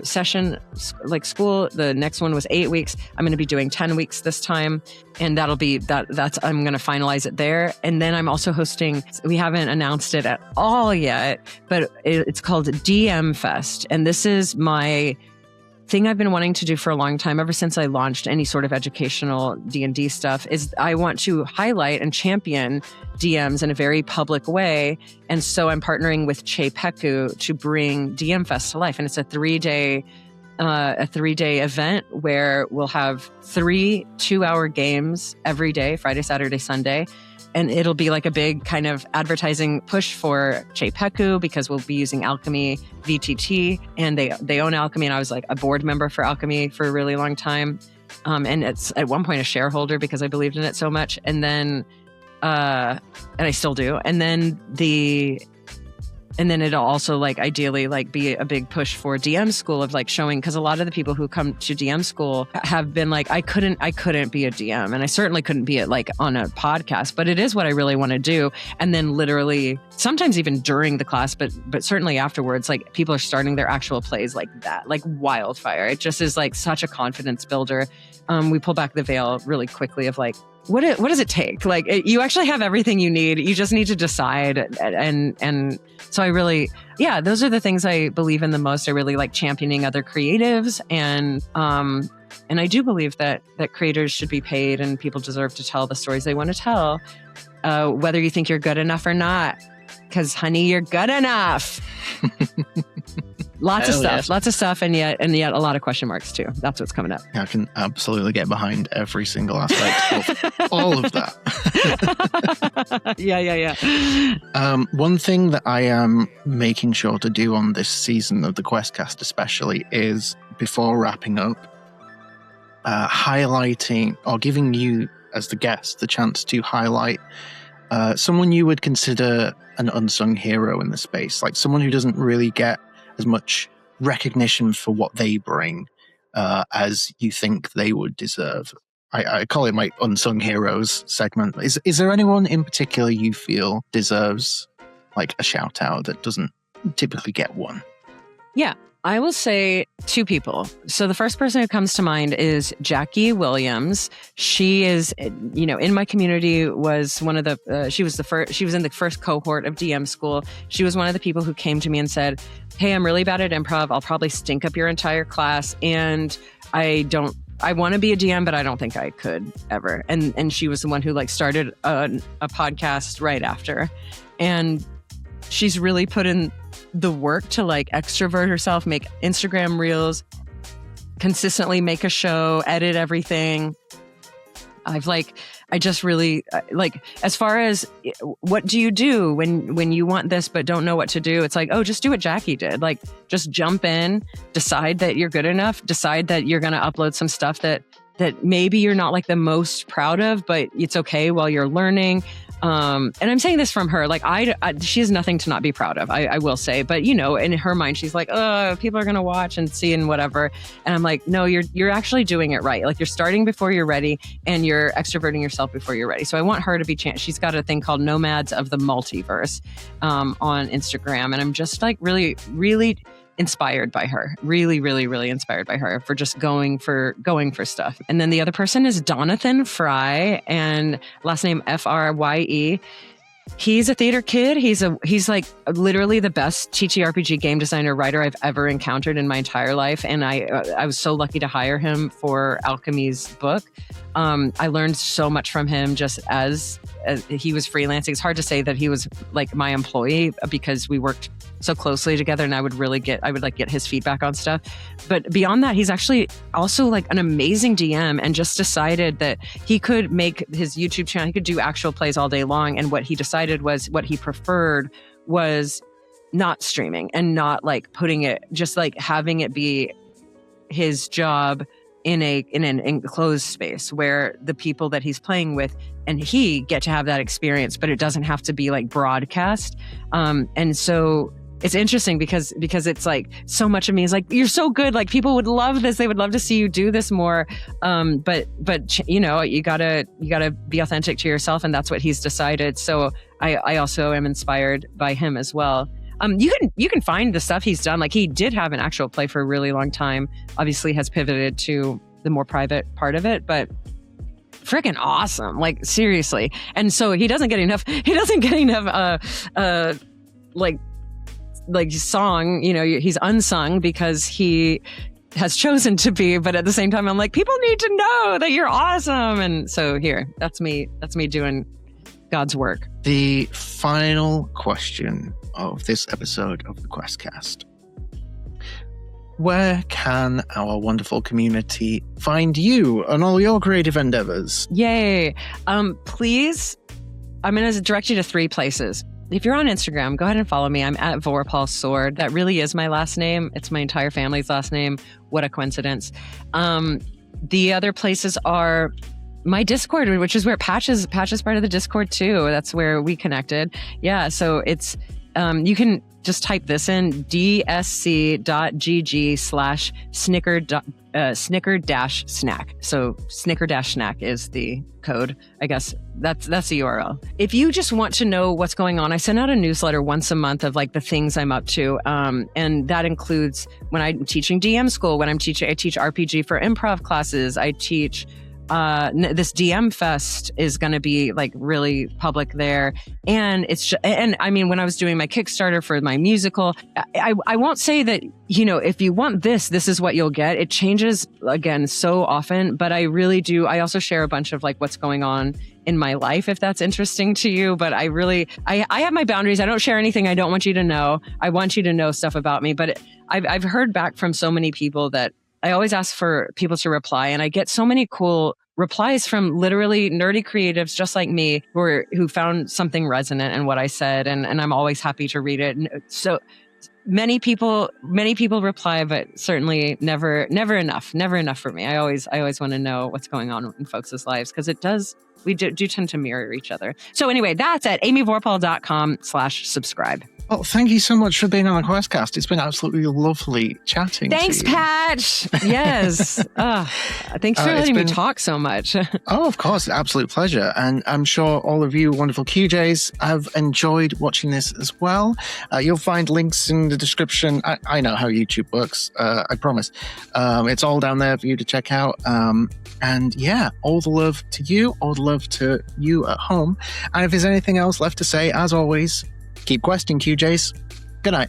Speaker 2: session, like school. The next one was 8 weeks. I'm going to be doing 10 weeks this time. And that'll be that's I'm going to finalize it there. And then I'm also hosting, we haven't announced it at all yet, but it's called DM Fest. And this is my thing I've been wanting to do for a long time, ever since I launched any sort of educational D&D stuff, is I want to highlight and champion DMs in a very public way. And so I'm partnering with Che Peku to bring DM Fest to life. And it's a 3-day event where we'll have 3 2-hour games every day, Friday, Saturday, Sunday. And it'll be like a big kind of advertising push for Che Peku because we'll be using Alchemy VTT, and they own Alchemy, and I was like a board member for Alchemy for a really long time. And it's at one point a shareholder because I believed in it so much. And then, and I still do. And then it'll also like ideally like be a big push for DM school of like showing, because a lot of the people who come to DM school have been like, I couldn't be a DM, and I certainly couldn't be it like on a podcast, but it is what I really want to do. And then literally sometimes even during the class, but certainly afterwards, like people are starting their actual plays like that, like wildfire. It just is like such a confidence builder. We pull back the veil really quickly of like, what does it take? Like you actually have everything you need. You just need to decide. And so I really, those are the things I believe in the most. I really like championing other creatives. And I do believe that creators should be paid and people deserve to tell the stories they want to tell, whether you think you're good enough or not, because honey, you're good enough. Lots of stuff, and yet a lot of question marks too. That's what's coming up.
Speaker 1: I can absolutely get behind every single aspect of all of that.
Speaker 2: Yeah.
Speaker 1: One thing that I am making sure to do on this season of the QuestCast especially is, before wrapping up, highlighting or giving you as the guest the chance to highlight someone you would consider an unsung hero in the space, like someone who doesn't really get as much recognition for what they bring as you think they would deserve. I call it my unsung heroes segment. Is there anyone in particular you feel deserves like a shout out that doesn't typically get one?
Speaker 2: Yeah, I will say two people. So the first person who comes to mind is Jackie Williams. She is, in my community was one of the, she was in the first cohort of DM school. She was one of the people who came to me and said, hey, I'm really bad at improv. I'll probably stink up your entire class. And I want to be a DM, but I don't think I could ever. And she was the one who started a podcast right after. And she's really put in the work to extrovert herself, make Instagram reels, consistently make a show, edit everything. I just really as far as what do you do when you want this but don't know what to do? It's just do what Jackie did. Just jump in, decide that you're good enough, decide that you're going to upload some stuff that maybe you're not the most proud of, but it's okay while you're learning. And I'm saying this from her, she has nothing to not be proud of, I will say, but in her mind, she's people are going to watch and see and whatever. And I'm no, you're actually doing it right. You're starting before you're ready and you're extroverting yourself before you're ready. So I want her to be she's got a thing called Nomads of the Multiverse, on Instagram. And I'm just really, really inspired by her, really, really, really inspired by her for just going for stuff. And then the other person is Donathan Fry, and last name Frye. He's a theater kid. He's literally the best TTRPG game designer writer I've ever encountered in my entire life. And I was so lucky to hire him for Alchemy's book. I learned so much from him just as he was freelancing. It's hard to say that he was my employee because we worked so closely together, and I would get his feedback on stuff. But beyond that, he's actually also an amazing DM, and just decided that he could make his YouTube channel, he could do actual plays all day long. And what he decided was what he preferred was not streaming and not putting it, just having it be his job in an enclosed space where the people that he's playing with and he get to have that experience, but it doesn't have to be broadcast. And so it's interesting because it's so much of me is you're so good. People would love this. They would love to see you do this more. But you gotta be authentic to yourself, and that's what he's decided. So I also am inspired by him as well. You can find the stuff he's done. He did have an actual play for a really long time. Obviously has pivoted to the more private part of it, but freaking awesome. Seriously. And so he doesn't get enough song, he's unsung because he has chosen to be, but at the same time, I'm people need to know that you're awesome. And so that's me doing God's work.
Speaker 1: The final question of this episode of the QuestCast. Where can our wonderful community find you and all your creative endeavors?
Speaker 2: Yay. Please, I'm going to direct you to 3 places. If you're on Instagram, go ahead and follow me. I'm at Vorpal Sword. That really is my last name. It's my entire family's last name. What a coincidence. The other places are my Discord, which is where Patch is part of the Discord too. That's where we connected. Yeah, so it's you can just type this in, dsc.gg/snicker-snack. So snicker-snack is the code. I guess that's the URL. If you just want to know what's going on, I send out a newsletter once a month of the things I'm up to. And that includes when I'm teaching DM school, I teach RPG for improv classes. I teach this DM Fest is going to be really public there. And when I was doing my Kickstarter for my musical, I won't say that, if you want this is what you'll get. It changes again so often, but I really do. I also share a bunch of what's going on in my life, if that's interesting to you. But I have my boundaries. I don't share anything I don't want you to know. I want you to know stuff about me. But I've heard back from so many people that I always ask for people to reply, and I get so many cool replies from literally nerdy creatives just like me who found something resonant in what I said, and I'm always happy to read it. And so many people reply, but certainly never enough for me. I always want to know what's going on in folks' lives, because we do tend to mirror each other. So anyway, that's at amyvorpal.com/subscribe.
Speaker 1: Well, thank you so much for being on the QuestCast. It's been absolutely lovely chatting.
Speaker 2: Thanks,
Speaker 1: to you.
Speaker 2: Pat. Yes. Thanks for letting me talk so much.
Speaker 1: Oh, of course. Absolute pleasure. And I'm sure all of you wonderful QJs have enjoyed watching this as well. You'll find links in the description. I know how YouTube works. I promise. It's all down there for you to check out. And yeah, all the love to you, all the love to you at home. And if there's anything else left to say, as always, keep questing, QJs. Good night.